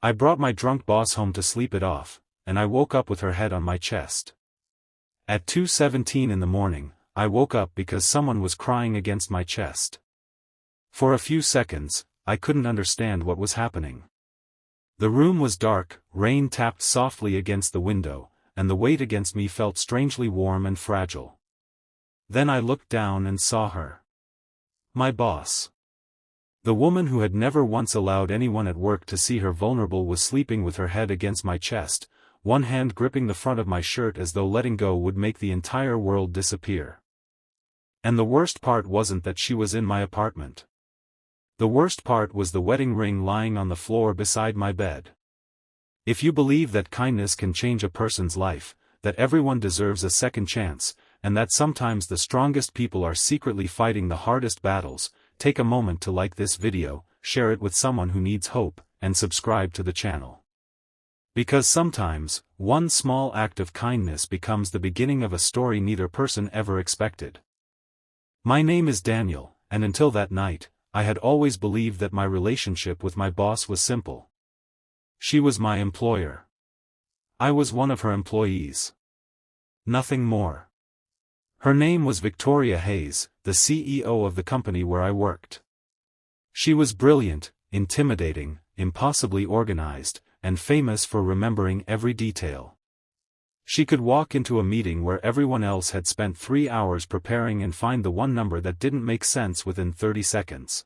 I brought my drunk boss home to sleep it off, and I woke up with her head on my chest. At 2:17 in the morning, I woke up because someone was crying against my chest. For a few seconds, I couldn't understand what was happening. The room was dark, rain tapped softly against the window, and the weight against me felt strangely warm and fragile. Then I looked down and saw her. My boss. The woman who had never once allowed anyone at work to see her vulnerable was sleeping with her head against my chest, one hand gripping the front of my shirt as though letting go would make the entire world disappear. And the worst part wasn't that she was in my apartment. The worst part was the wedding ring lying on the floor beside my bed. If you believe that kindness can change a person's life, that everyone deserves a second chance, and that sometimes the strongest people are secretly fighting the hardest battles, take a moment to like this video, share it with someone who needs hope, and subscribe to the channel. Because sometimes, one small act of kindness becomes the beginning of a story neither person ever expected. My name is Daniel, and until that night, I had always believed that my relationship with my boss was simple. She was my employer. I was one of her employees. Nothing more. Her name was Victoria Hayes, the CEO of the company where I worked. She was brilliant, intimidating, impossibly organized, and famous for remembering every detail. She could walk into a meeting where everyone else had spent 3 hours preparing and find the one number that didn't make sense within 30 seconds.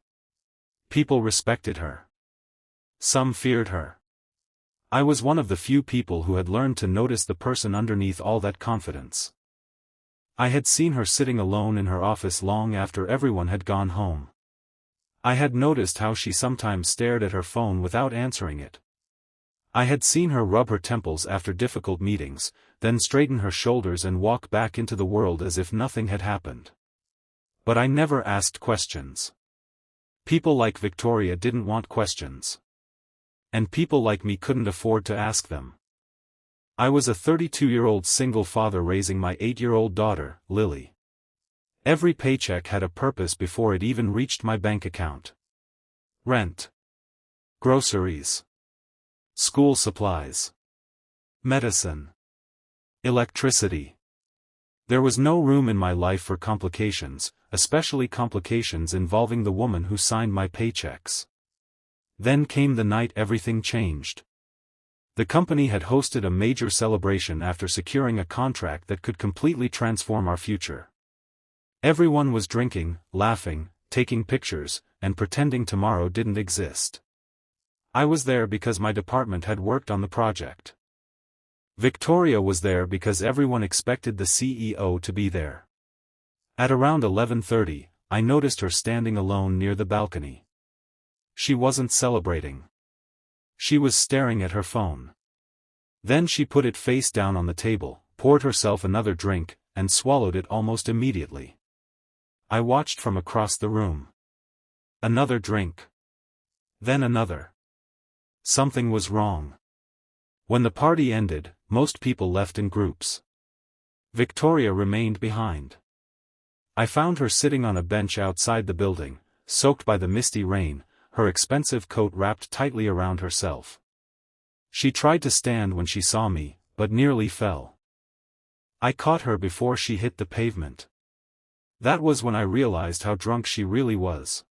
People respected her. Some feared her. I was one of the few people who had learned to notice the person underneath all that confidence. I had seen her sitting alone in her office long after everyone had gone home. I had noticed how she sometimes stared at her phone without answering it. I had seen her rub her temples after difficult meetings, then straighten her shoulders and walk back into the world as if nothing had happened. But I never asked questions. People like Victoria didn't want questions. And people like me couldn't afford to ask them. I was a 32-year-old single father raising my 8-year-old daughter, Lily. Every paycheck had a purpose before it even reached my bank account. Rent. Groceries. School supplies. Medicine. Electricity. There was no room in my life for complications, especially complications involving the woman who signed my paychecks. Then came the night everything changed. The company had hosted a major celebration after securing a contract that could completely transform our future. Everyone was drinking, laughing, taking pictures, and pretending tomorrow didn't exist. I was there because my department had worked on the project. Victoria was there because everyone expected the CEO to be there. At around 11:30, I noticed her standing alone near the balcony. She wasn't celebrating. She was staring at her phone. Then she put it face down on the table, poured herself another drink, and swallowed it almost immediately. I watched from across the room. Another drink. Then another. Something was wrong. When the party ended, most people left in groups. Victoria remained behind. I found her sitting on a bench outside the building, soaked by the misty rain, her expensive coat wrapped tightly around herself. She tried to stand when she saw me, but nearly fell. I caught her before she hit the pavement. That was when I realized how drunk she really was.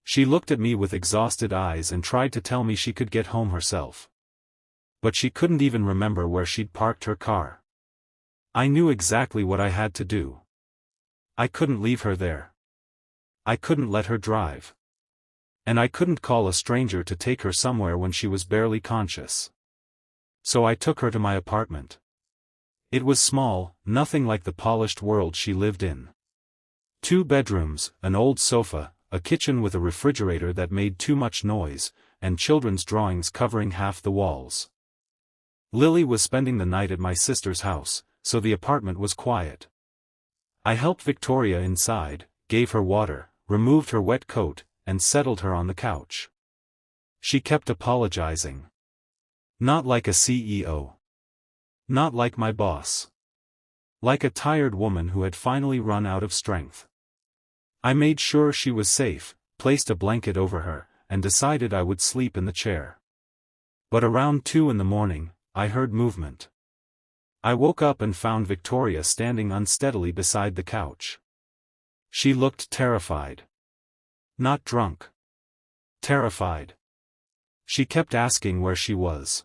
She looked at me with exhausted eyes and tried to tell me she could get home herself. But she couldn't even remember where she'd parked her car. I knew exactly what I had to do. I couldn't leave her there. I couldn't let her drive. And I couldn't call a stranger to take her somewhere when she was barely conscious. So I took her to my apartment. It was small, nothing like the polished world she lived in. 2 bedrooms, an old sofa, a kitchen with a refrigerator that made too much noise, and children's drawings covering half the walls. Lily was spending the night at my sister's house, so the apartment was quiet. I helped Victoria inside, gave her water, removed her wet coat, and settled her on the couch. She kept apologizing. Not like a CEO. Not like my boss. Like a tired woman who had finally run out of strength. I made sure she was safe, placed a blanket over her, and decided I would sleep in the chair. But around 2 in the morning, I heard movement. I woke up and found Victoria standing unsteadily beside the couch. She looked terrified. Not drunk. Terrified. She kept asking where she was.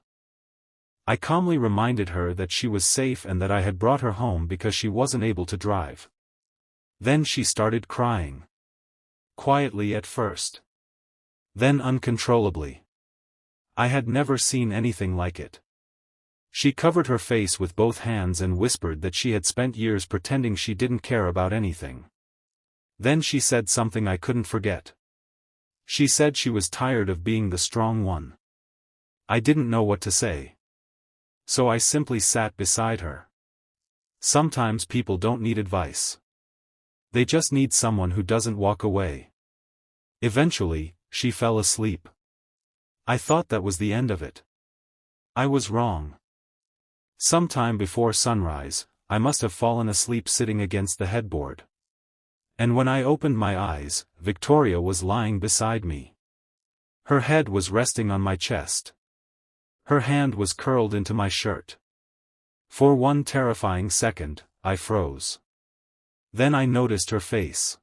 I calmly reminded her that she was safe and that I had brought her home because she wasn't able to drive. Then she started crying. Quietly at first. Then uncontrollably. I had never seen anything like it. She covered her face with both hands and whispered that she had spent years pretending she didn't care about anything. Then she said something I couldn't forget. She said she was tired of being the strong one. I didn't know what to say. So I simply sat beside her. Sometimes people don't need advice. They just need someone who doesn't walk away. Eventually, she fell asleep. I thought that was the end of it. I was wrong. Sometime before sunrise, I must have fallen asleep sitting against the headboard. And when I opened my eyes, Victoria was lying beside me. Her head was resting on my chest. Her hand was curled into my shirt. For one terrifying second, I froze. Then I noticed her face.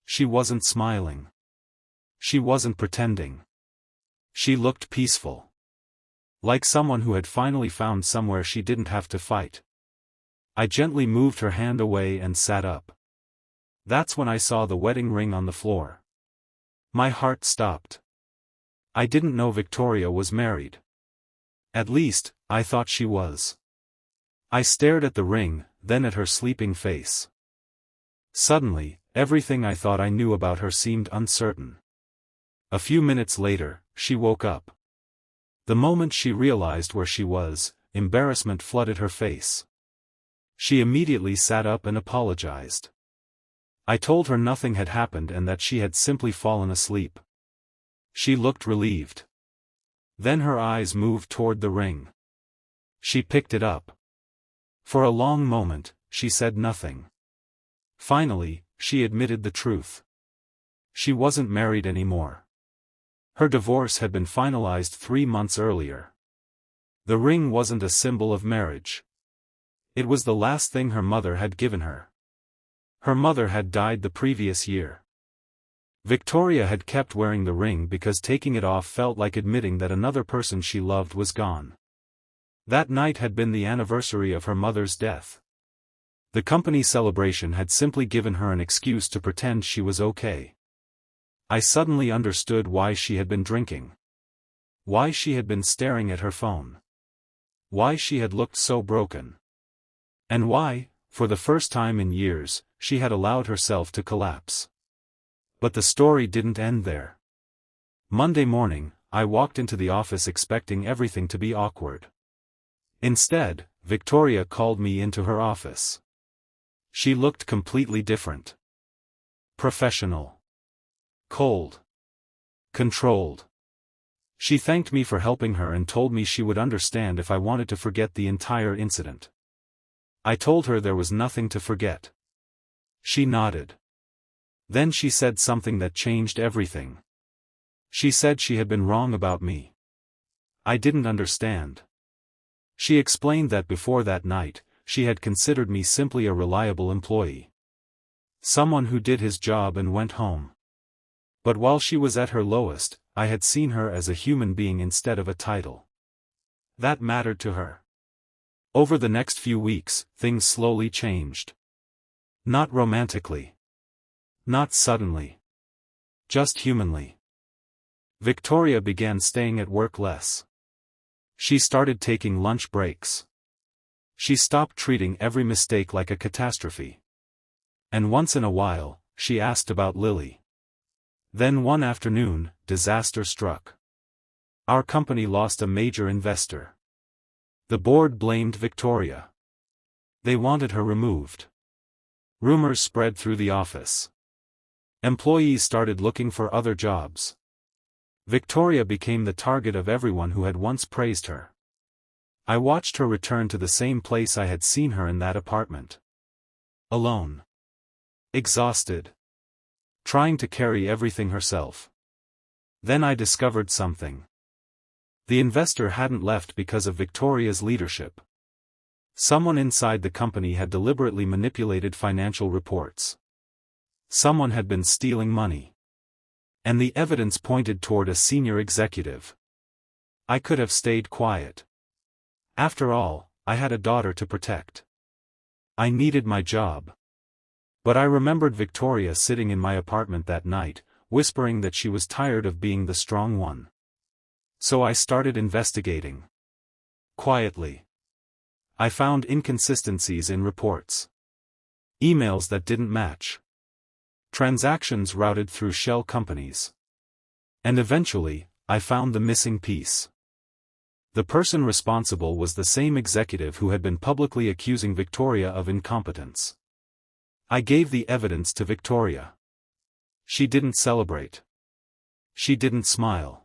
She wasn't smiling. She wasn't pretending. She looked peaceful. Like someone who had finally found somewhere she didn't have to fight. I gently moved her hand away and sat up. That's when I saw the wedding ring on the floor. My heart stopped. I didn't know Victoria was married. At least, I thought she was. I stared at the ring, then at her sleeping face. Suddenly, everything I thought I knew about her seemed uncertain. A few minutes later, she woke up. The moment she realized where she was, embarrassment flooded her face. She immediately sat up and apologized. I told her nothing had happened and that she had simply fallen asleep. She looked relieved. Then her eyes moved toward the ring. She picked it up. For a long moment, she said nothing. Finally, she admitted the truth. She wasn't married anymore. Her divorce had been finalized 3 months earlier. The ring wasn't a symbol of marriage. It was the last thing her mother had given her. Her mother had died the previous year. Victoria had kept wearing the ring because taking it off felt like admitting that another person she loved was gone. That night had been the anniversary of her mother's death. The company celebration had simply given her an excuse to pretend she was okay. I suddenly understood why she had been drinking. Why she had been staring at her phone. Why she had looked so broken. And why, for the first time in years, she had allowed herself to collapse. But the story didn't end there. Monday morning, I walked into the office expecting everything to be awkward. Instead, Victoria called me into her office. She looked completely different. Professional. Cold. Controlled. She thanked me for helping her and told me she would understand if I wanted to forget the entire incident. I told her there was nothing to forget. She nodded. Then she said something that changed everything. She said she had been wrong about me. I didn't understand. She explained that before that night, she had considered me simply a reliable employee. Someone who did his job and went home. But while she was at her lowest, I had seen her as a human being instead of a title. That mattered to her. Over the next few weeks, things slowly changed. Not romantically. Not suddenly. Just humanly. Victoria began staying at work less. She started taking lunch breaks. She stopped treating every mistake like a catastrophe. And once in a while, she asked about Lily. Then one afternoon, disaster struck. Our company lost a major investor. The board blamed Victoria. They wanted her removed. Rumors spread through the office. Employees started looking for other jobs. Victoria became the target of everyone who had once praised her. I watched her return to the same place I had seen her in, that apartment. Alone. Exhausted. Trying to carry everything herself. Then I discovered something. The investor hadn't left because of Victoria's leadership. Someone inside the company had deliberately manipulated financial reports. Someone had been stealing money. And the evidence pointed toward a senior executive. I could have stayed quiet. After all, I had a daughter to protect. I needed my job. But I remembered Victoria sitting in my apartment that night, whispering that she was tired of being the strong one. So I started investigating. Quietly. I found inconsistencies in reports. Emails that didn't match. Transactions routed through shell companies. And eventually, I found the missing piece. The person responsible was the same executive who had been publicly accusing Victoria of incompetence. I gave the evidence to Victoria. She didn't celebrate. She didn't smile.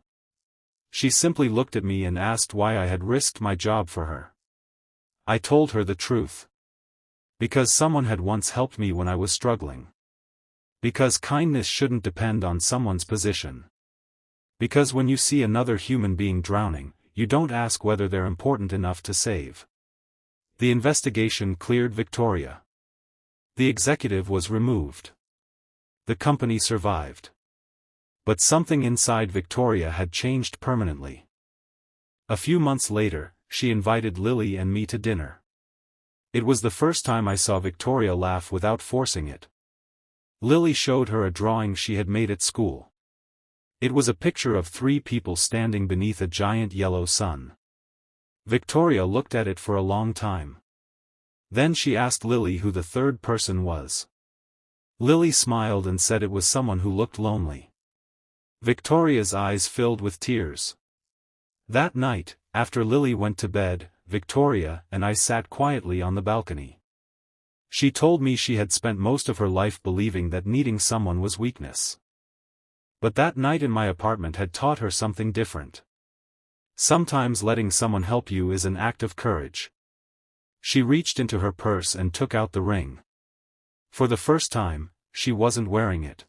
She simply looked at me and asked why I had risked my job for her. I told her the truth. Because someone had once helped me when I was struggling. Because kindness shouldn't depend on someone's position. Because when you see another human being drowning, you don't ask whether they're important enough to save. The investigation cleared Victoria. The executive was removed. The company survived. But something inside Victoria had changed permanently. A few months later, she invited Lily and me to dinner. It was the first time I saw Victoria laugh without forcing it. Lily showed her a drawing she had made at school. It was a picture of 3 people standing beneath a giant yellow sun. Victoria looked at it for a long time. Then she asked Lily who the third person was. Lily smiled and said it was someone who looked lonely. Victoria's eyes filled with tears. That night, after Lily went to bed, Victoria and I sat quietly on the balcony. She told me she had spent most of her life believing that needing someone was weakness. But that night in my apartment had taught her something different. Sometimes letting someone help you is an act of courage. She reached into her purse and took out the ring. For the first time, she wasn't wearing it.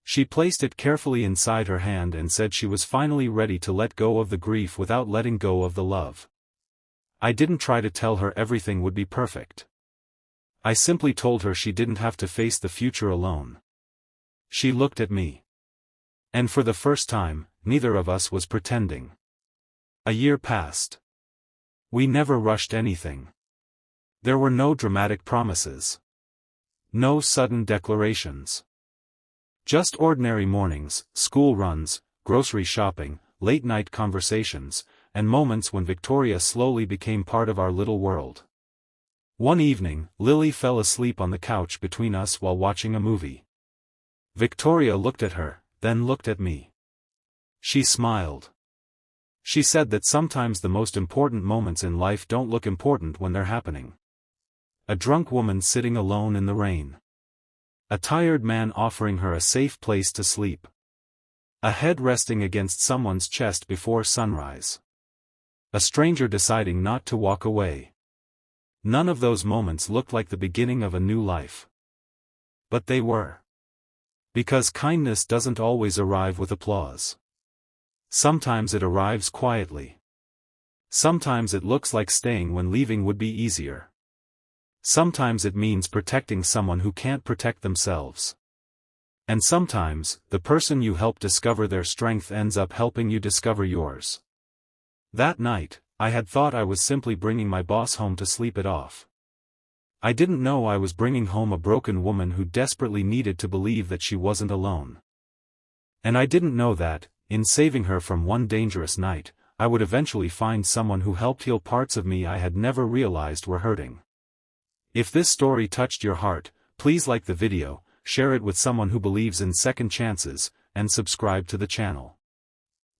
She placed it carefully inside her hand and said she was finally ready to let go of the grief without letting go of the love. I didn't try to tell her everything would be perfect. I simply told her she didn't have to face the future alone. She looked at me. And for the first time, neither of us was pretending. A year passed. We never rushed anything. There were no dramatic promises. No sudden declarations. Just ordinary mornings, school runs, grocery shopping, late-night conversations, and moments when Victoria slowly became part of our little world. One evening, Lily fell asleep on the couch between us while watching a movie. Victoria looked at her, then looked at me. She smiled. She said that sometimes the most important moments in life don't look important when they're happening. A drunk woman sitting alone in the rain. A tired man offering her a safe place to sleep. A head resting against someone's chest before sunrise. A stranger deciding not to walk away. None of those moments looked like the beginning of a new life. But they were. Because kindness doesn't always arrive with applause. Sometimes it arrives quietly. Sometimes it looks like staying when leaving would be easier. Sometimes it means protecting someone who can't protect themselves. And sometimes, the person you help discover their strength ends up helping you discover yours. That night, I had thought I was simply bringing my boss home to sleep it off. I didn't know I was bringing home a broken woman who desperately needed to believe that she wasn't alone. And I didn't know that, in saving her from one dangerous night, I would eventually find someone who helped heal parts of me I had never realized were hurting. If this story touched your heart, please like the video, share it with someone who believes in second chances, and subscribe to the channel.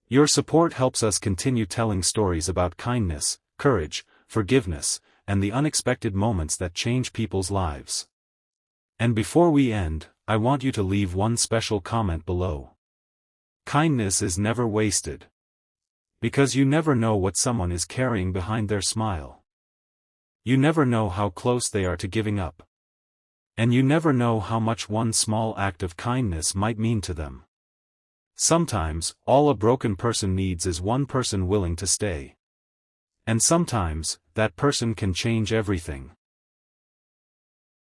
Your support helps us continue telling stories about kindness, courage, forgiveness, and the unexpected moments that change people's lives. And before we end, I want you to leave one special comment below. Kindness is never wasted. Because you never know what someone is carrying behind their smile. You never know how close they are to giving up. And you never know how much one small act of kindness might mean to them. Sometimes, all a broken person needs is one person willing to stay. And sometimes, that person can change everything.